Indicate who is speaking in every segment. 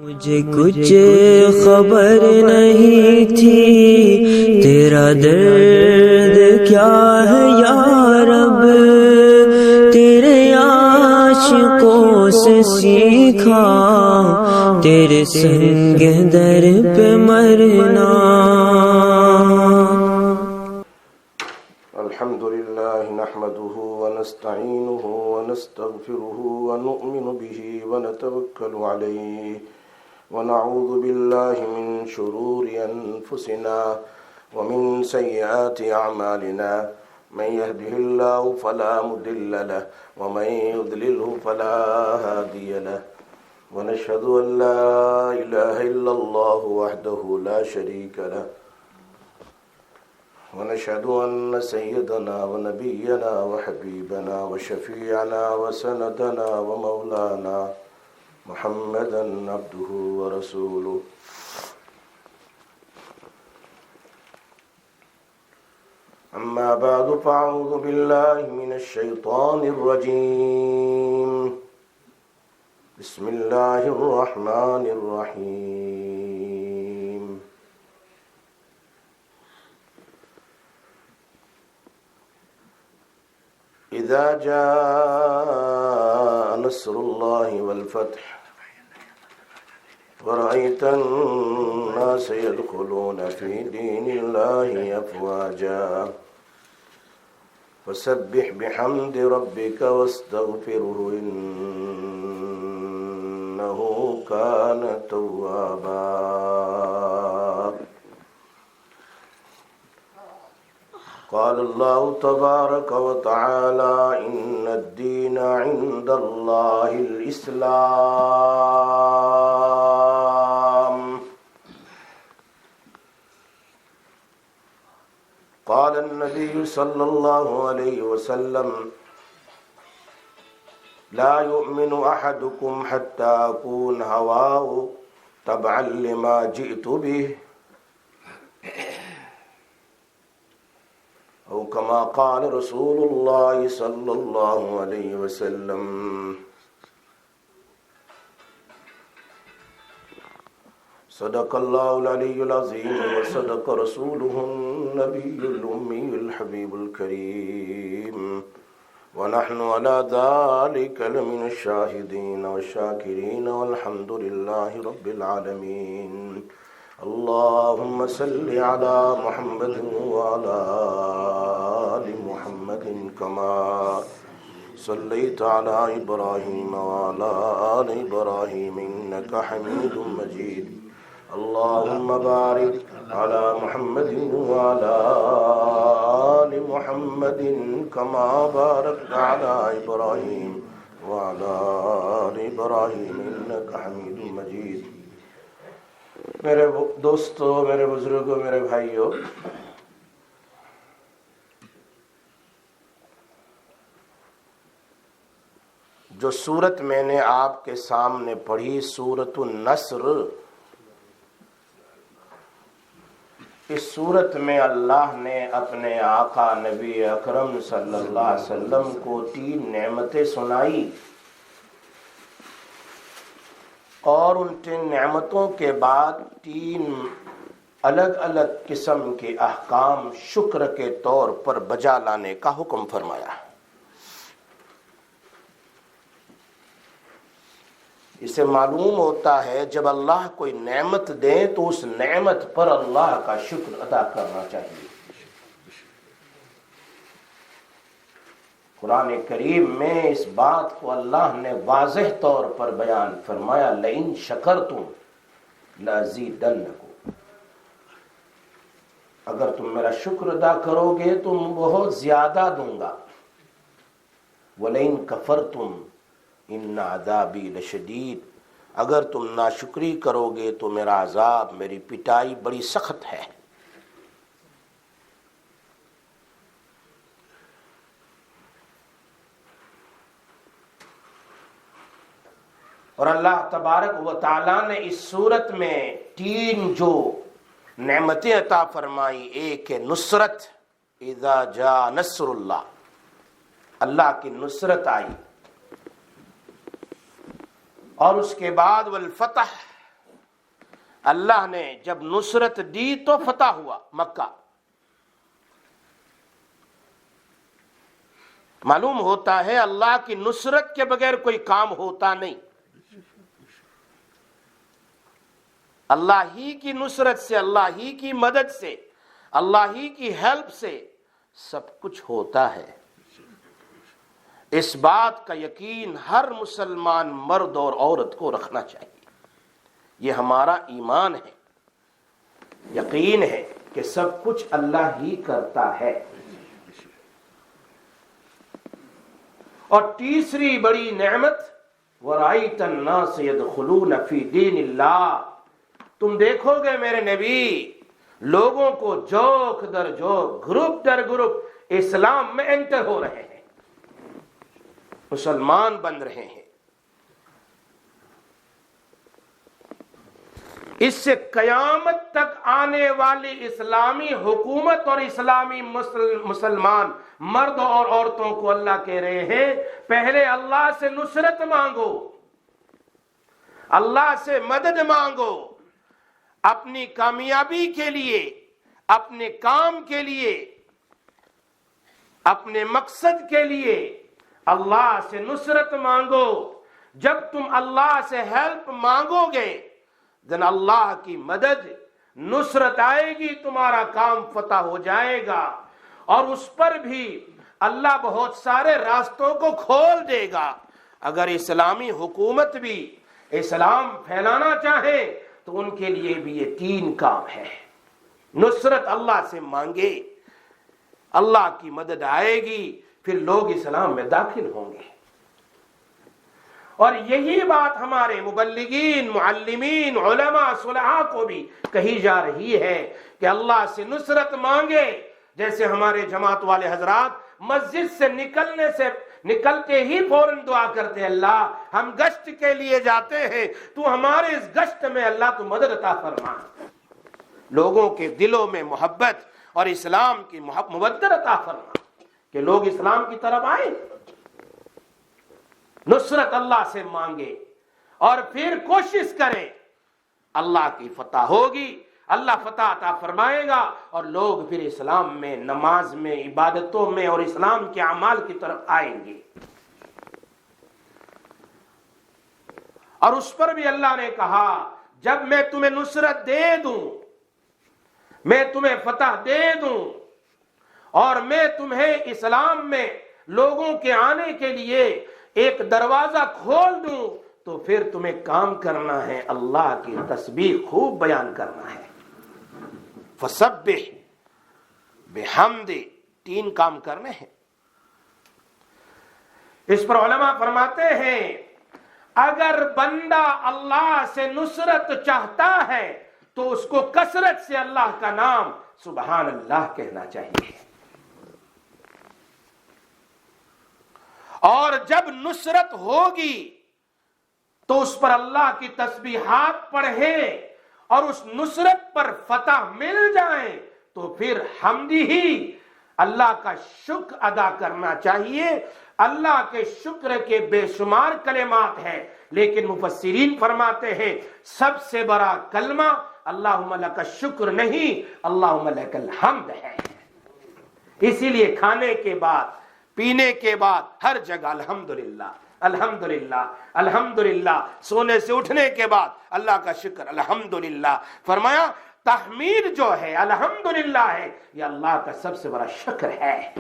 Speaker 1: مجھے کچھ خبر نہیں تھی تیرا درد کیا ہے یا رب، تیرے عاشقوں سے سیکھا تیرے سنگ در پہ مرنا۔
Speaker 2: الحمد لله نحمده ونستعينه ونستغفره ونؤمن به ونتوكل عليه ونعوذ بالله من شرور أنفسنا ومن سيئات أعمالنا، من يهده الله فلا مضل له ومن يضلله فلا هادي له، ونشهد أن لا إله إلا الله وحده لا شريك له، ونشهد أن سيدنا ونبينا وحبيبنا وشفيعنا وسندنا ومولانا محمدا عبده ورسوله. أما بعد فأعوذ بالله من الشيطان الرجيم. بسم الله الرحمن الرحيم. إذا جاء نصر الله والفتح ورأيت الناس يدخلون في دين الله أفواجا فسبح بحمد ربك واستغفره إنه كان توابا. قال الله تبارك وتعالى إن الدين عند الله الإسلام. قال النبي صلى الله عليه وسلم لا يؤمن أحدكم حتى أكون هواه تبعا لما جئت به أو كما قال رسول الله صلى الله عليه وسلم. صدق الله العلي العظيم وصدق رسوله النبي الأمي الحبيب الكريم، ونحن على ذلك لمن الشاهدين والشاكرين والحمد لله رب العالمين. اللهم صل على محمد وعلى آل محمد كما صليت على إبراهيم وعلى آل إبراهيم إنك حميد مجيد. اللهم بارك على محمد وعلى آل محمد كما باركت على إبراهيم وعلى آل إبراهيم إنك حميد مجيد. میرے دوستو، میرے بزرگوں، میرے بھائیوں، جو سورت میں نے آپ کے سامنے پڑھی، سورۃ النصر، اس سورت میں اللہ نے اپنے آقا نبی اکرم صلی اللہ علیہ وسلم کو 3 نعمتیں سنائی، اور ان 3 نعمتوں کے بعد 3 الگ الگ قسم کے احکام شکر کے طور پر بجا لانے کا حکم فرمایا. اسے معلوم ہوتا ہے جب اللہ کوئی نعمت دے تو اس نعمت پر اللہ کا شکر ادا کرنا چاہیے. قرآن کریم میں اس بات کو اللہ نے واضح طور پر بیان فرمایا، لئن شکرتم لازیدنکم، اگر تم میرا شکر ادا کرو گے تو میں بہت زیادہ دوں گا. وَلَئِن كَفَرْتُمْ إِنَّ عَذَابِي لَشَدِيدٌ، اگر تم ناشکری کرو گے تو میرا عذاب، میری پٹائی بڑی سخت ہے. اور اللہ تبارک و تعالیٰ نے اس صورت میں 3 جو نعمتیں عطا فرمائی، ایک ہے نصرت، اذا جاء نصر اللہ، اللہ کی نصرت آئی، اور اس کے بعد والفتح، اللہ نے جب نصرت دی تو فتح ہوا مکہ. معلوم ہوتا ہے اللہ کی نصرت کے بغیر کوئی کام ہوتا نہیں. اللہ ہی کی نصرت سے، اللہ ہی کی مدد سے، اللہ ہی کی ہیلپ سے سب کچھ ہوتا ہے. اس بات کا یقین ہر مسلمان مرد اور عورت کو رکھنا چاہیے. یہ ہمارا ایمان ہے، یقین ہے کہ سب کچھ اللہ ہی کرتا ہے. اور تیسری بڑی نعمت وَرَأَيْتَ النَّاسَ يَدْخُلُونَ فِي دِينِ اللَّهِ، تم دیکھو گے میرے نبی لوگوں کو جوک در جوک، گروپ در گروپ اسلام میں انٹر ہو رہے ہیں، مسلمان بن رہے ہیں. اس سے قیامت تک آنے والی اسلامی حکومت اور اسلامی مسلمان مرد اور عورتوں کو اللہ کہہ رہے ہیں پہلے اللہ سے نصرت مانگو، اللہ سے مدد مانگو، اپنی کامیابی کے لیے، اپنے کام کے لیے، اپنے مقصد کے لیے اللہ سے نصرت مانگو. جب تم اللہ سے ہیلپ مانگو گے دن اللہ کی مدد نصرت آئے گی، تمہارا کام فتح ہو جائے گا. اور اس پر بھی اللہ بہت سارے راستوں کو کھول دے گا. اگر اسلامی حکومت بھی اسلام پھیلانا چاہے تو ان کے لیے بھی یہ 3 کام ہے. نصرت اللہ سے مانگے، اللہ کی مدد آئے گی، پھر لوگ اسلام میں داخل ہوں گے. اور یہی بات ہمارے مبلغین، معلمین، علماء، صلحاء کو بھی کہی جا رہی ہے کہ اللہ سے نصرت مانگے. جیسے ہمارے جماعت والے حضرات مسجد سے نکلتے ہی فوراً دعا کرتے ہیں اللہ ہم گشت کے لیے جاتے ہیں، تو ہمارے اس گشت میں اللہ تو مدد عطا فرما، لوگوں کے دلوں میں محبت اور اسلام کی مودت عطا فرما کہ لوگ اسلام کی طرف آئیں. نصرت اللہ سے مانگے اور پھر کوشش کریں، اللہ کی فتح ہوگی، اللہ فتح عطا فرمائے گا اور لوگ پھر اسلام میں، نماز میں، عبادتوں میں اور اسلام کے اعمال کی طرف آئیں گے. اور اس پر بھی اللہ نے کہا جب میں تمہیں نصرت دے دوں، میں تمہیں فتح دے دوں اور میں تمہیں اسلام میں لوگوں کے آنے کے لیے ایک دروازہ کھول دوں تو پھر تمہیں کام کرنا ہے، اللہ کی تسبیح خوب بیان کرنا ہے. فسبح بحمد، 3 کام کرنے ہیں. اس پر علماء فرماتے ہیں اگر بندہ اللہ سے نصرت چاہتا ہے تو اس کو کثرت سے اللہ کا نام سبحان اللہ کہنا چاہیے. اور جب نصرت ہوگی تو اس پر اللہ کی تسبیحات پڑھے اور اس نصرت پر فتح مل جائے تو پھر حمدی ہی اللہ کا شکر ادا کرنا چاہیے. اللہ کے شکر کے بے شمار کلمات ہیں، لیکن مفسرین فرماتے ہیں سب سے بڑا کلمہ اللہم لک الشکر نہیں، اللہم لک الحمد ہے. اسی لیے کھانے کے بعد، پینے کے بعد ہر جگہ الحمدللہ الحمدللہ الحمدللہ، سونے سے اٹھنے کے بعد اللہ کا شکر الحمدللہ. فرمایا تحمید جو ہے الحمدللہ ہے، یہ اللہ کا سب سے بڑا شکر ہے.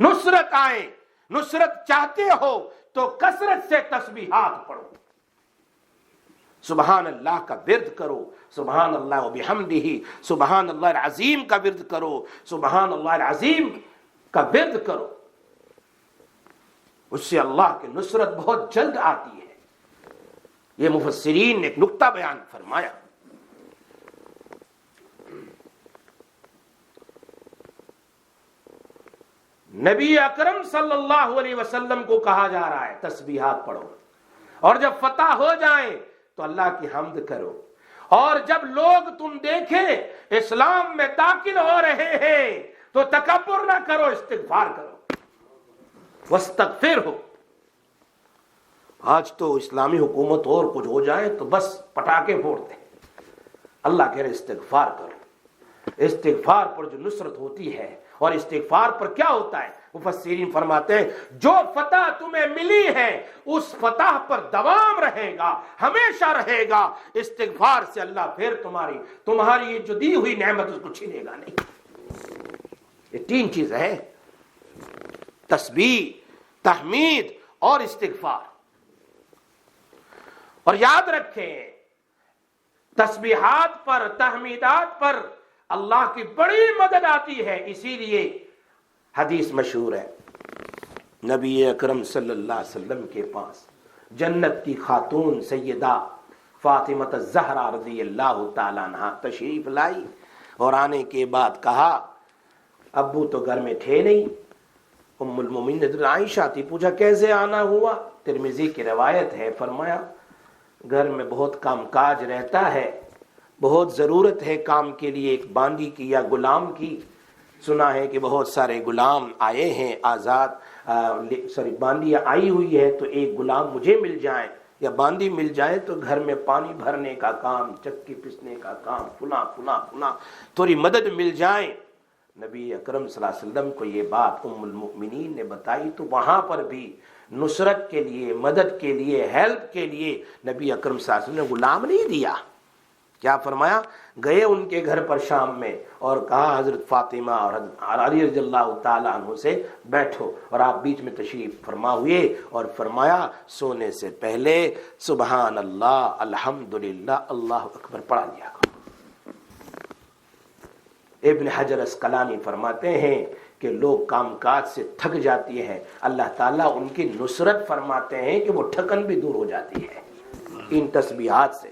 Speaker 2: نصرت آئے، نصرت چاہتے ہو تو کثرت سے تسبیحات پڑھو، سبحان اللہ کا ورد کرو، سبحان اللہ و بحمدہ، سبحان اللہ العظیم کا ورد کرو، سبحان اللہ العظیم کا ورد کرو. اس سے اللہ کی نصرت بہت جلد آتی ہے. یہ مفسرین نے ایک نقطہ بیان فرمایا. نبی اکرم صلی اللہ علیہ وسلم کو کہا جا رہا ہے تسبیحات پڑھو، اور جب فتح ہو جائے تو اللہ کی حمد کرو، اور جب لوگ تم دیکھیں اسلام میں داخل ہو رہے ہیں تو تکبر نہ کرو، استغفار کرو، واستغفرہ. آج تو اسلامی حکومت اور کچھ ہو جائے تو بس پٹاخے پھوڑتے ہیں. اللہ کہہ رہے استغفار کرو. استغفار پر جو نصرت ہوتی ہے اور استغفار پر کیا ہوتا ہے, مفسرین فرماتے ہیں جو فتح تمہیں ملی ہے اس فتح پر دوام رہے گا, ہمیشہ رہے گا. استغفار سے اللہ پھر تمہاری یہ جو دی ہوئی نعمت اس کو چھینے گا نہیں. یہ تین چیزیں ہیں, تسبیح, تحمید اور استغفار. اور یاد رکھیں تسبیحات پر, تحمیدات پر اللہ کی بڑی مدد آتی ہے. اسی لیے حدیث مشہور ہے, نبی اکرم صلی اللہ علیہ وسلم کے پاس جنت کی خاتون سیدہ فاطمہ الزہرا رضی اللہ تعالیٰ عنہا تشریف لائی, اور آنے کے بعد کہا ابو تو گھر میں تھے نہیں. ام المومنین حضرت عائشہ تھی, پوچھا کیسے آنا ہوا؟ ترمذی کی روایت ہے, فرمایا گھر میں بہت کام کاج رہتا ہے, بہت ضرورت ہے کام کے لیے ایک باندی کی یا غلام کی. سنا ہے کہ بہت سارے غلام آئے ہیں آزاد, باندی آئی ہوئی ہے, تو ایک غلام مجھے مل جائے یا باندی مل جائے تو گھر میں پانی بھرنے کا کام, چکی پسنے کا کام, فلاں تھوڑی مدد مل جائے. نبی اکرم صلی اللہ علیہ وسلم کو یہ بات ام المؤمنین نے بتائی, تو وہاں پر بھی نصرت کے لیے, مدد کے لیے, ہیلپ کے لیے نبی اکرم صلی اللہ علیہ وسلم نے غلام نہیں دیا. کیا فرمایا؟ گئے ان کے گھر پر شام میں اور کہا حضرت فاطمہ اور حضرت علی رضی اللہ تعالیٰ عنہ سے بیٹھو, اور آپ بیچ میں تشریف فرما ہوئے اور فرمایا سونے سے پہلے سبحان اللہ, الحمدللہ, اللہ اکبر پڑھا لیا کرو. ابن حجر اسقلانی فرماتے ہیں کہ لوگ کام کاج سے تھک جاتی ہیں, اللہ تعالیٰ ان کی نصرت فرماتے ہیں کہ وہ تھکن بھی دور ہو جاتی ہے ان تسبیحات سے.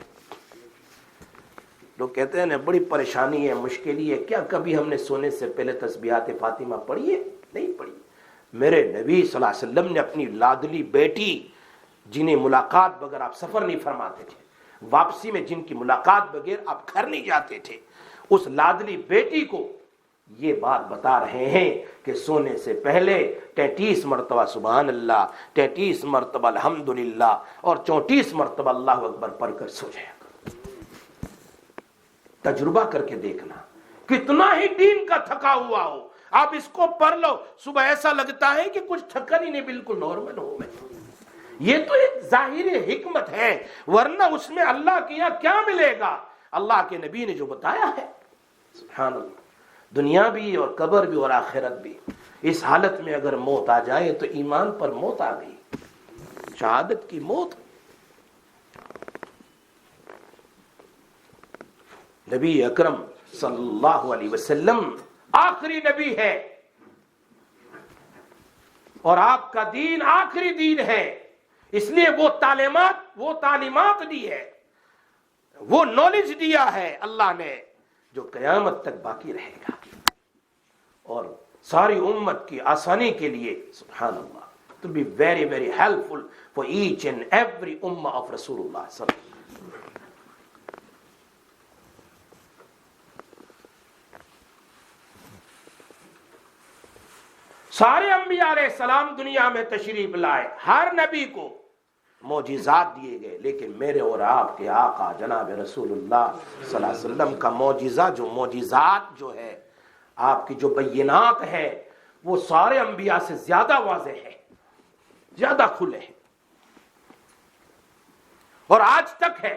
Speaker 2: لوگ کہتے ہیں نا بڑی پریشانی ہے, مشکل ہی ہے, کیا کبھی ہم نے سونے سے پہلے تسبیحات فاطمہ پڑھی ہے؟ نہیں پڑھی. میرے نبی صلی اللہ علیہ وسلم نے اپنی لاڈلی بیٹی, جنہیں ملاقات بغیر آپ سفر نہیں فرماتے تھے, واپسی میں جن کی ملاقات بغیر آپ گھر نہیں جاتے تھے, اس لاڈلی بیٹی کو یہ بات بتا رہے ہیں کہ سونے سے پہلے 33 مرتبہ سبحان اللہ, 33 مرتبہ الحمدللہ اور 34 مرتبہ اللہ اکبر پڑھ کر سو جائے. تجربہ کر کے دیکھنا, کتنا ہی دین کا تھکا ہوا ہو, آپ اس کو پڑھ لو, صبح ایسا لگتا ہے کہ کچھ تھکن ہی نہیں, بالکل نارمل ہو میں. یہ تو ایک ظاہر حکمت ہے, ورنہ اس میں اللہ کے یہاں کیا ملے گا؟ اللہ کے نبی نے جو بتایا ہے, سبحان اللہ, دنیا بھی اور قبر بھی اور آخرت بھی. اس حالت میں اگر موت آ جائے تو ایمان پر موت آ گئی, شہادت کی موت. نبی اکرم صلی اللہ علیہ وسلم آخری نبی ہے اور آپ کا دین آخری دین ہے, اس لیے وہ تعلیمات دی ہے, وہ نالج دیا ہے اللہ نے جو قیامت تک باقی رہے گا اور ساری امت کی آسانی کے لیے. سبحان اللہ, to be very very helpful for each and every ummah of Rasulullah صلی اللہ علیہ وسلم. سارے انبیاء علیہ السلام دنیا میں تشریف لائے, ہر نبی کو معجزات دیے گئے, لیکن میرے اور آپ کے آقا جناب رسول اللہ صلی اللہ علیہ وسلم کا معجزات جو ہے, آپ کی جو بینات ہے, وہ سارے انبیاء سے زیادہ واضح ہے, زیادہ کھلے ہیں اور آج تک ہے.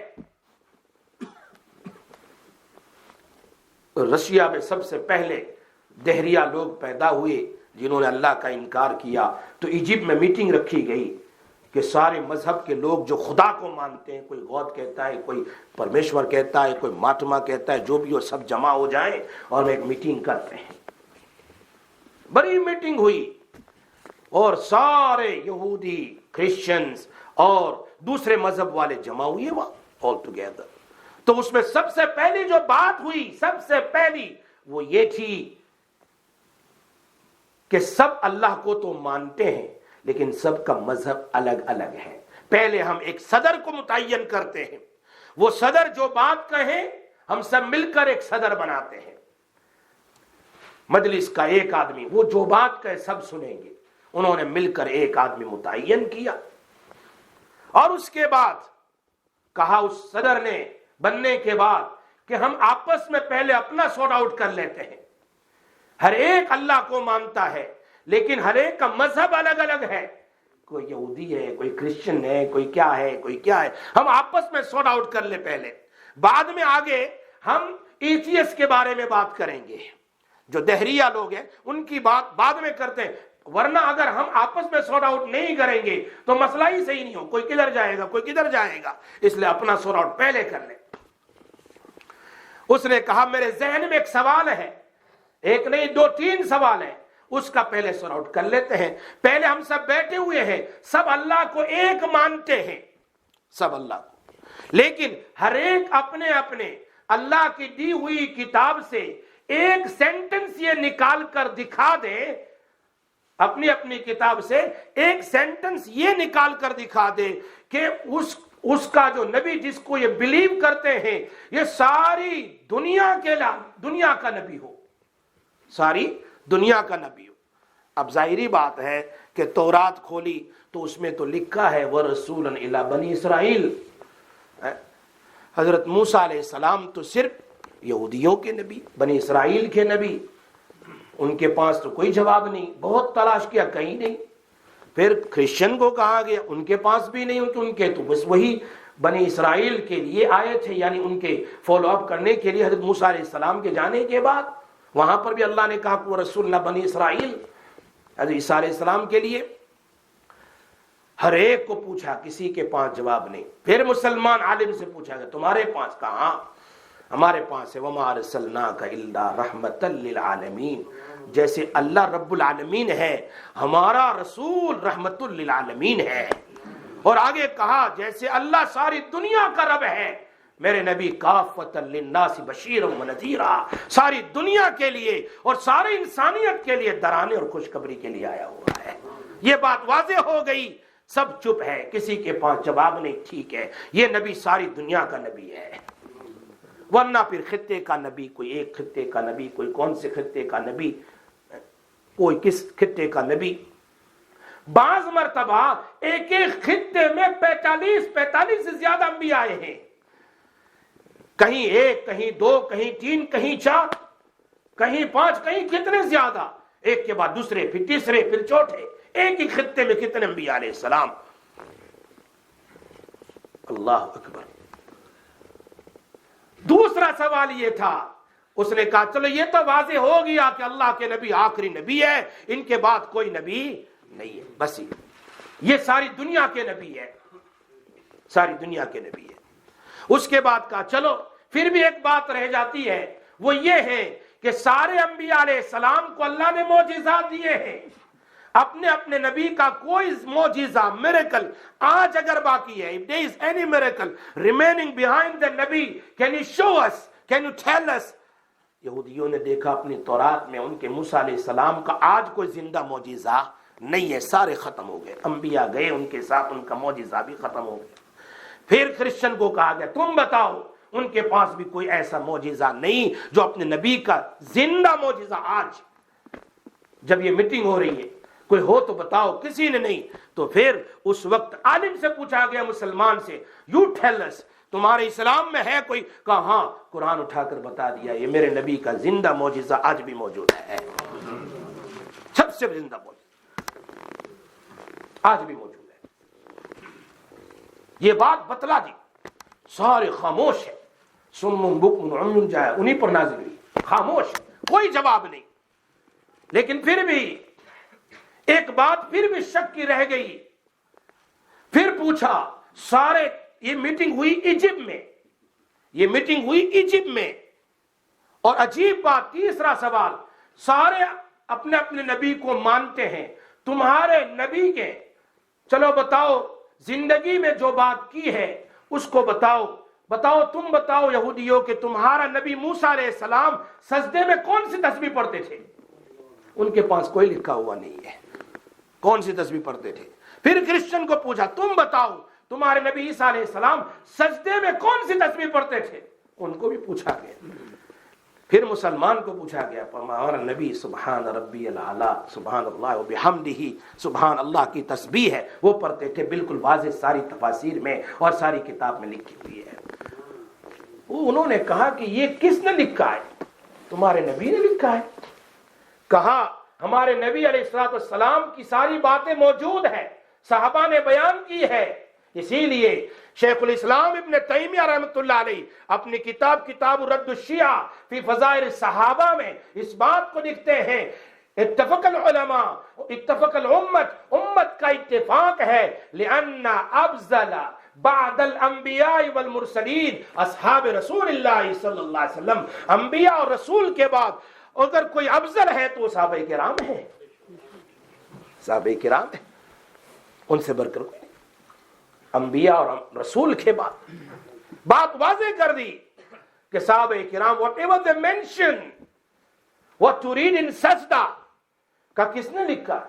Speaker 2: رشیا میں سب سے پہلے دہریہ لوگ پیدا ہوئے جنہوں نے اللہ کا انکار کیا, تو ایجپٹ میں میٹنگ رکھی گئی کہ سارے مذہب کے لوگ جو خدا کو مانتے ہیں, کوئی غوث کہتا ہے, کوئی پرمیشور کہتا ہے, کوئی مہاتما کہتا ہے, جو بھی ہو سب جمع ہو جائیں اور ایک میٹنگ کرتے ہیں. بڑی میٹنگ ہوئی اور سارے یہودی, کرسچنز اور دوسرے مذہب والے جمع ہوئے وہاں آل ٹوگیدر. تو اس میں سب سے پہلی جو بات ہوئی, سب سے پہلی وہ یہ تھی کہ سب اللہ کو تو مانتے ہیں لیکن سب کا مذہب الگ الگ ہے. پہلے ہم ایک صدر کو متعین کرتے ہیں, وہ صدر جو بات کہے ہم سب مل کر ایک صدر بناتے ہیں. مجلس کا ایک آدمی, وہ جو بات کہے سب سنیں گے. انہوں نے مل کر ایک آدمی متعین کیا اور اس کے بعد کہا اس صدر نے بننے کے بعد کہ ہم آپس میں پہلے اپنا سورٹ آؤٹ کر لیتے ہیں. ہر ایک اللہ کو مانتا ہے لیکن ہر ایک کا مذہب الگ الگ ہے. کوئی یہودی ہے, کوئی کرسچن ہے, کوئی کیا ہے, کوئی کیا ہے. ہم آپس میں سورٹ آؤٹ کر لیں پہلے, بعد میں آگے ہم ایتھیس کے بارے میں بات کریں گے. جو دہریہ لوگ ہیں ان کی بات بعد میں کرتے ہیں, ورنہ اگر ہم آپس میں سورٹ آؤٹ نہیں کریں گے تو مسئلہ ہی صحیح نہیں ہو. کوئی کدھر جائے گا, کوئی کدھر جائے گا, اس لیے اپنا سورٹ آؤٹ پہلے کر لیں. اس نے کہا میرے ذہن میں ایک سوال ہے, ایک نہیں 2-3 سوال ہیں, اس کا پہلے سورٹ آؤٹ کر لیتے ہیں. پہلے ہم سب بیٹھے ہوئے ہیں, سب اللہ کو ایک مانتے ہیں, سب اللہ کو, لیکن ہر ایک اپنے اپنے اللہ کی دی ہوئی کتاب سے ایک سینٹنس یہ نکال کر دکھا دے, اپنی اپنی کتاب سے ایک سینٹنس یہ نکال کر دکھا دے کہ اس کا جو نبی جس کو یہ بلیو کرتے ہیں یہ ساری دنیا کا نبی ہو, ساری دنیا کا نبی ہو. اب ظاہری بات ہے کہ تورات کھولی تو اس میں تو لکھا ہے وَرَسُولًا إِلَىٰ بَنِي اسرائیل. حضرت موسیٰ علیہ السلام تو صرف یہودیوں کے نبی, بنی اسرائیل کے نبی, ان کے پاس تو کوئی جواب نہیں. بہت تلاش کیا, کہیں نہیں. پھر کرسچن کو کہا گیا, ان کے پاس بھی نہیں, ان کے تو بس وہی بنی اسرائیل کے لیے آئے تھے, یعنی ان کے فالو اپ کرنے کے لیے. حضرت موسیٰ علیہ السلام کے جانے کے بعد وہاں پر بھی اللہ نے کہا کہ وہ رسول اللہ بنی اسرائیل, حضرت عیسیٰ علیہ السلام کے لیے. ہر ایک کو پوچھا, کسی کے پاس جواب نہیں. پھر مسلمان عالم سے پوچھا کہ تمہارے پاس کہاں؟ ہمارے پاس ہے وَمَا أَرْسَلْنَاكَ إِلَّا رَحْمَةً لِّلْعَالَمِينَ. جیسے اللہ رب العالمین ہے, ہمارا رسول رحمت للعالمین ہے. اور آگے کہا جیسے اللہ ساری دنیا کا رب ہے, میرے نبی کافۃ للناس بشیرا ونذیرا, ساری دنیا کے لیے اور ساری انسانیت کے لیے ڈرانے اور خوشخبری کے لیے آیا ہوا ہے. یہ بات واضح ہو گئی, سب چپ ہے, کسی کے پاس جواب نہیں. ٹھیک ہے, یہ نبی ساری دنیا کا نبی ہے, ورنہ پھر خطے کا نبی, کوئی ایک خطے کا نبی, کوئی کون سے خطے کا نبی, کوئی کس خطے کا نبی. بعض مرتبہ ایک ایک خطے میں 45 سے زیادہ انبیاء آئے ہیں, کہیں 1, کہیں 2, کہیں 3, کہیں 4, کہیں 5, کہیں کتنے زیادہ, ایک کے بعد دوسرے, پھر تیسرے, پھر چوتھے. ایک ہی خطے میں کتنے انبیاء علیہ السلام. اللہ اکبر. دوسرا سوال یہ تھا, اس نے کہا چلو یہ تو واضح ہو گیا کہ اللہ کے نبی آخری نبی ہے, ان کے بعد کوئی نبی نہیں ہے, بس یہ ساری دنیا کے نبی ہے, ساری دنیا کے نبی ہے. اس کے بعد کہا چلو پھر بھی ایک بات رہ جاتی ہے, وہ یہ ہے کہ سارے انبیاء علیہ السلام کو اللہ نے معجزات دیے ہیں, اپنے اپنے نبی کا کوئی معجزہ میریکل آج اگر باقی ہے, if there is any miracle remaining behind the نبی, can you show us, can you tell us. یہودیوں نے دیکھا اپنی تورات میں ان کے موسیٰ علیہ السلام کا آج کوئی زندہ معجزہ نہیں ہے, سارے ختم ہو گئے, انبیاء گئے ان کے ساتھ, ان کا معجزہ بھی ختم ہو گیا. پھر کرسچن کو کہا گیا تم بتاؤ, ان کے پاس بھی کوئی ایسا معجزہ نہیں جو اپنے نبی کا زندہ معجزہ آج, جب یہ میٹنگ ہو رہی ہے کوئی ہو تو بتاؤ. کسی نے نہیں. تو پھر اس وقت عالم سے پوچھا گیا, مسلمان سے, یو ٹیل اس, تمہارے اسلام میں ہے کوئی؟ کہا ہاں, قرآن اٹھا کر بتا دیا, یہ میرے نبی کا زندہ معجزہ آج بھی موجود ہے, سب سے زندہ معجزہ آج بھی موجود ہے. یہ بات بتلا دی, سارے خاموش ہیں, سم بکم عمی جائے انہیں پر نازل ہوئی, خاموش, کوئی جواب نہیں. لیکن پھر بھی ایک بات پھر بھی شک کی رہ گئی. پھر پوچھا, سارے, یہ میٹنگ ہوئی ایجپٹ میں, یہ میٹنگ ہوئی ایجپٹ میں, اور عجیب بات, تیسرا سوال, سارے اپنے اپنے نبی کو مانتے ہیں, تمہارے نبی کے, چلو بتاؤ زندگی میں جو بات کی ہے اس کو بتاؤ. بتاؤ, تم بتاؤ یہودیوں کہ تمہارا نبی موسیٰ علیہ السلام سجدے میں کون سی تسبیح پڑھتے تھے؟ ان کے پاس کوئی لکھا ہوا نہیں ہے کون سی تسبیح پڑھتے تھے. پھر کرسچن کو پوچھا تم بتاؤ تمہارے نبی عیسیٰ علیہ السلام سجدے میں کون سی تسبیح پڑھتے تھے؟ ان کو بھی پوچھا گیا. پھر مسلمان کو پوچھا گیا، ہمارا نبی سبحان ربی الاعلی، سبحان اللہ و بحمدہ، سبحان اللہ کی تسبیح ہے وہ پڑھتے تھے، بالکل واضح ساری تفاسیر میں اور ساری کتاب میں لکھی ہوئی ہے۔ انہوں نے کہا کہ یہ کس نے لکھا ہے؟ تمہارے نبی نے لکھا ہے۔ کہا ہمارے نبی علیہ الصلوۃ والسلام کی ساری باتیں موجود ہیں، صحابہ نے بیان کی ہے، اسی لیے شیخ الاسلام ابن تیمیہ رحمۃ اللہ علیہ اپنی کتاب رد الشیعہ فی فضائل الصحابہ میں اس بات کو لکھتے ہیں، اتفق العلماء اتفق الامت، امت کا اتفاق ہے، لأن افضل بعد الانبیاء والمرسلین اصحاب رسول اللہ صلی اللہ علیہ وسلم، انبیاء اور رسول کے بعد اگر کوئی افضل ہے تو صحابہ کرام ہے، صحابہ کرام ہے، ان سے بڑھ کر کوئی انبیاء اور رسول کے بعد۔ بات واضح کر دی کہ صحابہ کرام whatever they mention what to read in سجدہ کا کس نے لکھا؟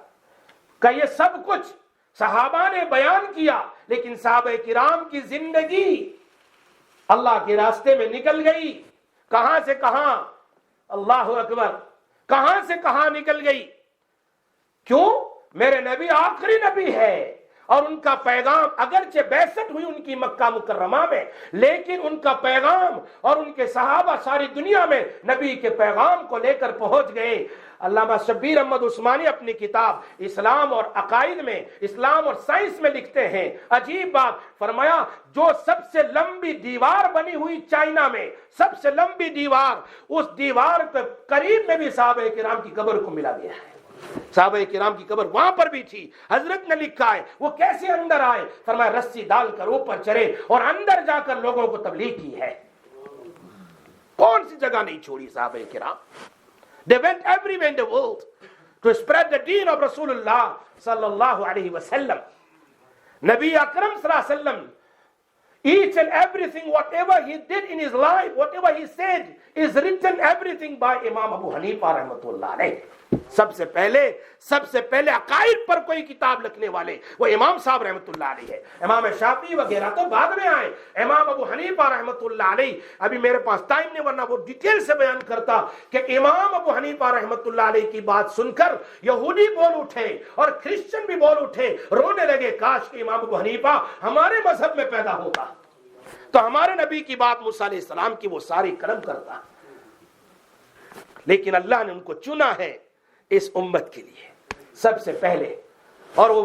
Speaker 2: کہ یہ سب کچھ صحابہ نے بیان کیا، لیکن صحابہ کرام کی زندگی اللہ کے راستے میں نکل گئی، کہاں سے کہاں، اللہ اکبر، کہاں سے کہاں نکل گئی۔ کیوں؟ میرے نبی آخری نبی ہے، اور ان کا پیغام اگرچہ بعثت ہوئی ان کی مکہ مکرمہ میں، لیکن ان کا پیغام اور ان کے صحابہ ساری دنیا میں نبی کے پیغام کو لے کر پہنچ گئے۔ علامہ شبیر احمد عثمانی اپنی کتاب اسلام اور عقائد میں، اسلام اور سائنس میں لکھتے ہیں، عجیب بات فرمایا، جو سب سے لمبی دیوار بنی ہوئی چائنا میں، سب سے لمبی دیوار، اس دیوار کے قریب میں بھی صحابہ کرام کی قبر کو ملا گیا ہے۔ صحابہ کرام کی قبر وہاں پر بھی تھی، حضرت نے لکھا ہے وہ کیسے اندر آئے، فرمایا رسی ڈال کر اوپر چڑھے اور اندر جا کر لوگوں کو تبلیغ کی ہے۔ کون سی جگہ نہیں چھوڑی صحابہ کرام، they went everywhere in the world to spread the deen of رسول اللہ صلی اللہ علیہ وسلم۔ نبی اکرم صلی اللہ علیہ وسلم each and everything whatever he did in his life, whatever he said is written everything by امام ابو حنیفہ رحمۃ اللہ علیہ۔ سب سے پہلے عقائد پر کوئی کتاب لکھنے والے وہ امام صاحب رحمۃ اللہ علیہ ہے۔ امام شافعی وغیرہ تو بعد میں آئے، امام ابو حنیفہ رحمۃ اللہ علیہ، ابھی میرے پاس ٹائم نہیں ورنہ وہ ڈیٹیل سے بیان کرتا کہ امام ابو حنیفہ رحمۃ اللہ علیہ کی بات سن کر یہودی بول اٹھے اور کرسچن بھی بول اٹھے، رونے لگے، کاش کہ امام ابو حنیفہ ہمارے مذہب میں پیدا ہوتا تو ہمارے نبی کی بات موسیٰ علیہ السلام کی وہ ساری قلم کرتا۔ لیکن اللہ نے ان کو چنا ہے اس امت کے لیے سب سے پہلے، اور وہ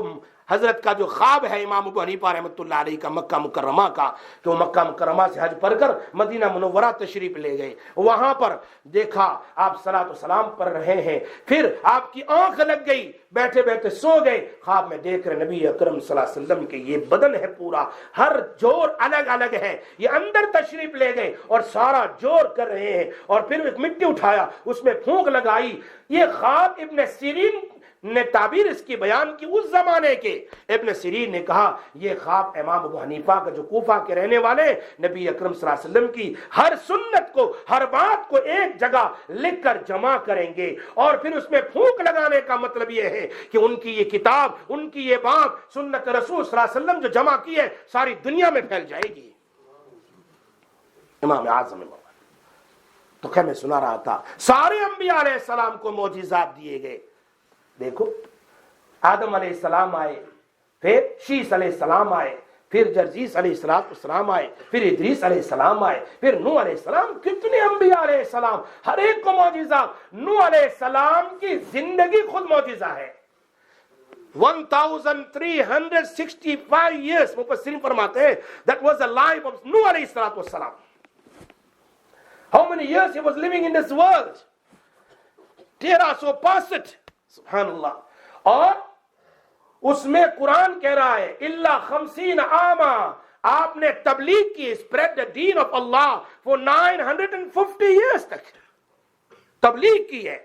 Speaker 2: حضرت کا جو خواب ہے امام ابو حنیفہ رحمۃ اللہ علیہ کا مکہ مکرمہ کا، کہ وہ مکہ مکرمہ سے حج پڑھ کر مدینہ منورہ تشریف لے گئے، وہاں پر دیکھا آپ صلاۃ و سلام پڑھ رہے ہیں، پھر آپ کی آنکھ لگ گئی، بیٹھے بیٹھے سو گئے، خواب میں دیکھ رہے نبی اکرم صلی اللہ علیہ وسلم کے یہ بدن ہے پورا، ہر جوڑ الگ الگ ہے، یہ اندر تشریف لے گئے اور سارا جوڑ کر رہے ہیں، اور پھر ایک مٹی اٹھایا اس میں پھونک لگائی۔ یہ خواب ابن سیرین نے تعبیر اس کی بیان کی، اس زمانے کے ابن سیرین نے کہا یہ خواب امام ابو حنیفہ کا جو کوفہ کے رہنے والے نبی اکرم صلی اللہ علیہ وسلم کی ہر سنت کو، ہر بات کو ایک جگہ لکھ کر جمع کریں گے، اور پھر اس میں پھونک لگانے کا مطلب یہ ہے کہ ان کی یہ کتاب، ان کی یہ بات سنت رسول صلی اللہ علیہ وسلم جو جمع کی ہے ساری دنیا میں پھیل جائے گی۔ امام اعظم تو کہ میں سنا رہا تھا سارے انبیاء علیہ السلام کو معجزات دیے گئے۔ دیکھو آدم علیہ السلام آئے، پھر شیس علیہ السلام آئے، پھر جرزیس علیہ السلام آئے، پھر ادریس علیہ السلام آئے، پھر نوح علیہ السلام، کتنے انبیاء علیہ السلام، ہر ایک کو معجزہ۔ نوح علیہ السلام کی زندگی خود معجزہ ہے۔ 1365 years مفسرین فرماتے ہیں that was the life of نوح علیہ السلام۔ How many years he was living in this world? 1365، سبحان اللہ۔ اور اس میں قرآن کہہ رہا ہے الا 50 عاما، آپ نے تبلیغ کی، spread the deen of Allah for 950 years تک تبلیغ کی ہے۔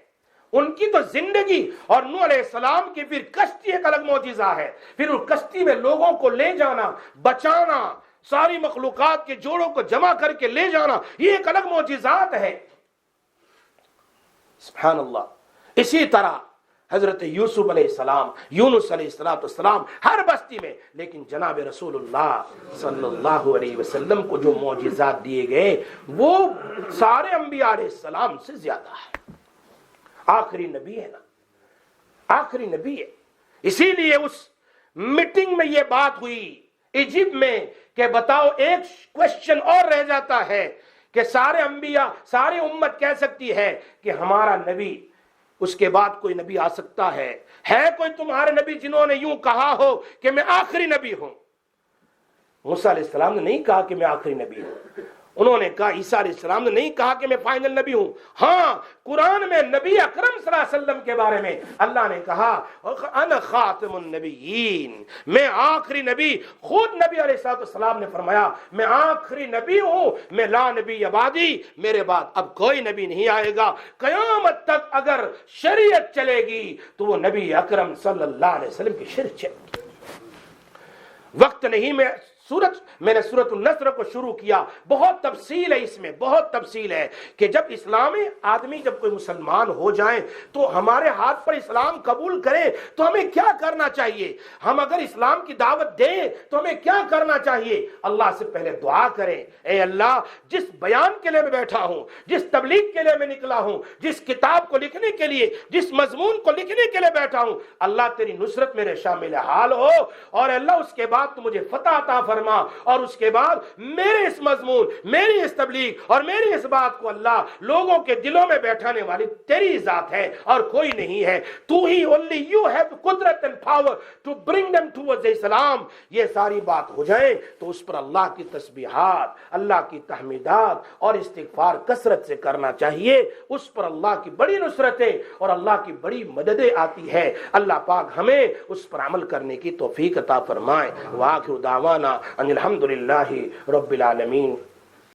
Speaker 2: ان کی تو زندگی، اور نوح علیہ السلام کی پھر کشتی ایک الگ معجزہ ہے، پھر اس کشتی میں لوگوں کو لے جانا، بچانا، ساری مخلوقات کے جوڑوں کو جمع کر کے لے جانا، یہ ایک الگ معجزات ہے، سبحان اللہ۔ اسی طرح حضرت یوسف علیہ السلام، یونس علیہ السلام، ہر بستی میں، لیکن جناب رسول اللہ صلی اللہ علیہ وسلم کو جو معجزات دیے گئے وہ سارے انبیاء علیہ السلام سے زیادہ ہے۔ آخری نبی ہے نا، آخری نبی ہے۔ اسی لیے اس میٹنگ میں یہ بات ہوئی ایجپٹ میں کہ بتاؤ، ایک کوشچن اور رہ جاتا ہے کہ سارے انبیاء، ساری امت کہہ سکتی ہے کہ ہمارا نبی، اس کے بعد کوئی نبی آ سکتا ہے کوئی تمہارے نبی جنہوں نے یوں کہا ہو کہ میں آخری نبی ہوں؟ موسیٰ علیہ السلام نے نہیں کہا کہ میں آخری نبی ہوں، انہوں نے کہا، عیسیٰ علیہ السلام نے نہیں کہا کہ میں فائنل نبی ہوں۔ ہاں، قرآن میں نبی اکرم صلی اللہ علیہ وسلم کے بارے میں اللہ نے کہا انا خاتم النبیین، میں آخری نبی۔ خود نبی علیہ السلام نے فرمایا میں آخری نبی ہوں، میں لا نبی بعدی، میرے بعد اب کوئی نبی نہیں آئے گا۔ قیامت تک اگر شریعت چلے گی تو وہ نبی اکرم صلی اللہ علیہ وسلم کی شریعت چلے گی۔ وقت نہیں، میں نے سورۃ النصر کو شروع کیا، بہت تفصیل ہے اس میں، بہت تفصیل ہے کہ جب اسلامی آدمی، جب کوئی مسلمان ہو جائیں تو ہمارے ہاتھ پر اسلام قبول کرے تو ہمیں کیا کرنا چاہیے، ہم اگر اسلام کی دعوت دیں تو ہمیں کیا کرنا چاہیے۔ اللہ سے پہلے دعا کریں، اے اللہ جس بیان کے لیے میں بیٹھا ہوں، جس تبلیغ کے لیے میں نکلا ہوں، جس کتاب کو لکھنے کے لیے، جس مضمون کو لکھنے کے لیے بیٹھا ہوں، اللہ تیری نصرت میرے شامل حال ہو، اور اللہ اس کے بعد تو مجھے فتح عطا فرما، اور اس کے بعد میرے اس مضمون، میری اس تبلیغ اور میری اس بات کو اللہ لوگوں کے دلوں میں بیٹھانے والی تیری ذات ہے اور کوئی نہیں ہے۔ تو ہی only you have the قدرت and power to bring them towards Islam۔ یہ ساری بات ہو جائے تو اس پر اللہ کی تسبیحات، اللہ کی تحمیدات اور استغفار کثرت سے کرنا چاہیے۔ اس پر اللہ کی بڑی نصرتیں اور اللہ کی بڑی مددیں آتی ہے۔ اللہ پاک ہمیں اس پر عمل کرنے کی توفیق عطا فرمائے۔ وآخر دعوانا ان الحمدللہ رب العالمین۔